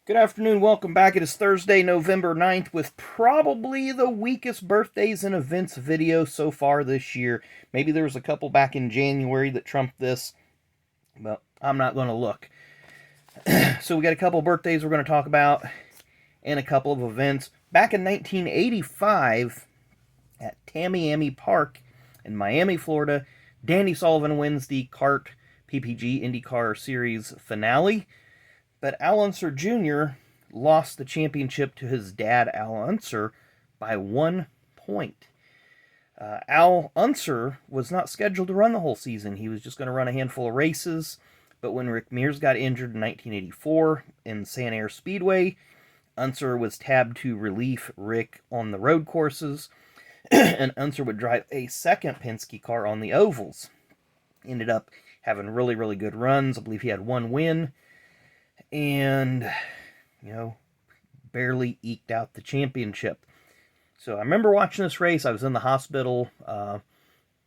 Good afternoon, welcome back. It is Thursday, November 9th, with probably the weakest birthdays and events video so far this year. Maybe there was a couple back in January that trumped this, but I'm not going to look. So we got a couple birthdays we're going to talk about, and a couple of events. Back in 1985, at Tamiami Park in Miami, Florida, Danny Sullivan wins the kart PPG IndyCar Series finale. But Al Unser Jr. lost the championship to his dad, Al Unser, by 1 point. Al Unser was not scheduled to run the whole season. He was just going to run a handful of races. But when Rick Mears got injured in 1984 in San Air Speedway, Unser was tabbed to relieve Rick on the road courses, and Unser would drive a second Penske car on the ovals. Ended up having really, really good runs. I believe he had one win. And, barely eked out the championship. So I remember watching this race. I was in the hospital.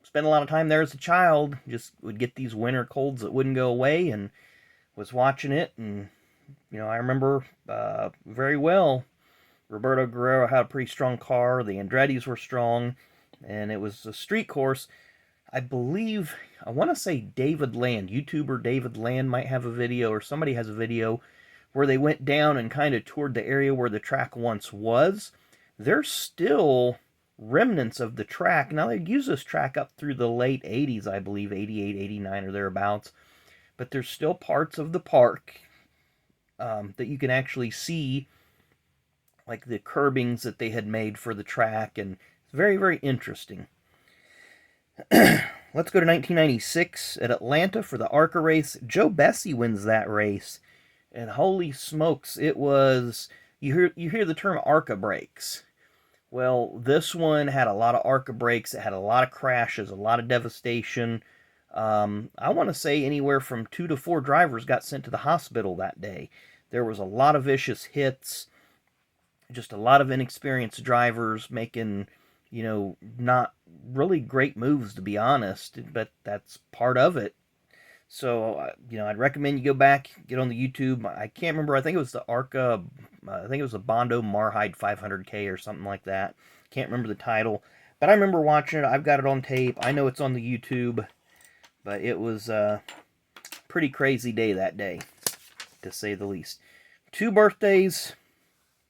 Spent a lot of time there as a child. Just would get these winter colds that wouldn't go away, and was watching it. And, I remember very well. Roberto Guerrero had a pretty strong car. The Andretti's were strong. And it was a street course. I want to say David Land, YouTuber David Land might have a video, or somebody has a video, where they went down and kind of toured the area where the track once was. There's still remnants of the track. Now, they used this track up through the late 80s, I believe, 88, 89, or thereabouts. But there's still parts of the park that you can actually see, like the curbings that they had made for the track, and it's very, very interesting. Let's go to 1996 at Atlanta for the ARCA race. Joe Bessie wins that race, and holy smokes, it was, you hear the term ARCA brakes. Well, this one had a lot of ARCA brakes. It had a lot of crashes, a lot of devastation. I want to say anywhere from 2 to 4 drivers got sent to the hospital that day. There was a lot of vicious hits, just a lot of inexperienced drivers making, not really great moves, to be honest, but that's part of it. So, I'd recommend you go back, get on the YouTube. I can't remember, I think it was the ARCA, I think it was the Bondo Marhide 500K or something like that. Can't remember the title, but I remember watching it. I've got it on tape. I know it's on the YouTube, but it was a pretty crazy day that day, to say the least. 2 birthdays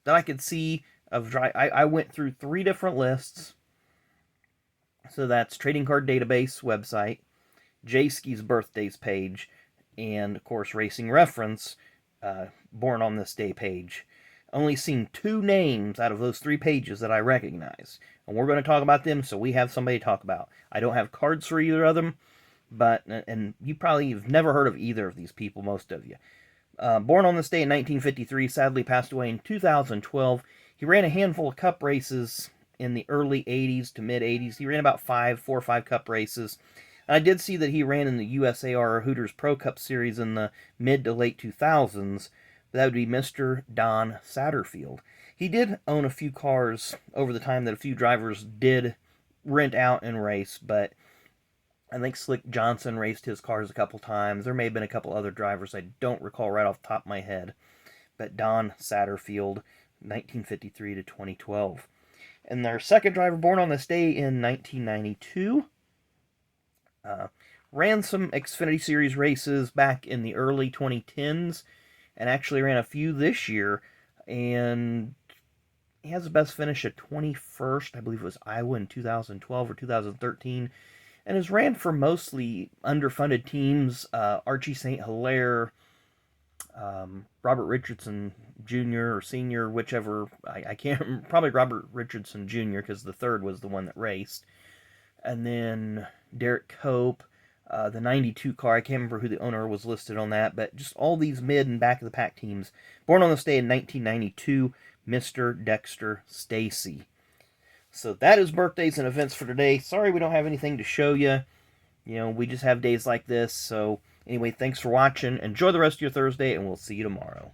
that I could see of I went through 3 different lists. So that's Trading Card Database website, J-Ski's birthdays page, and of course Racing Reference, Born on This Day page. Only seen 2 names out of those 3 pages that I recognize, and we're going to talk about them, so we have somebody to talk about. I don't have cards for either of them, and you probably have never heard of either of these people, most of you. Born on this day in 1953, sadly passed away in 2012. He ran a handful of cup races in the early 80s to mid 80s. He ran about 4 or 5 cup races. And I did see that he ran in the USAR Hooters Pro Cup Series in the mid to late 2000s. That would be Mr. Don Satterfield. He did own a few cars over the time that a few drivers did rent out and race, but I think Slick Johnson raced his cars a couple times. There may have been a couple other drivers I don't recall right off the top of my head. But Don Satterfield, 1953 to 2012. And their second driver born on this day in 1992. Ran some Xfinity Series races back in the early 2010s. And actually ran a few this year. And he has the best finish at 21st. I believe it was Iowa in 2012 or 2013. And has ran for mostly underfunded teams, Archie St. Hilaire, Robert Richardson Jr. or Sr., whichever, I can't remember, probably Robert Richardson Jr., because the third was the one that raced. And then Derek Cope, the 92 car, I can't remember who the owner was listed on that, but just all these mid and back of the pack teams. Born on this day in 1992, Mr. Dexter Stacey. So that is birthdays and events for today. Sorry we don't have anything to show you. We just have days like this. So anyway, thanks for watching. Enjoy the rest of your Thursday, and we'll see you tomorrow.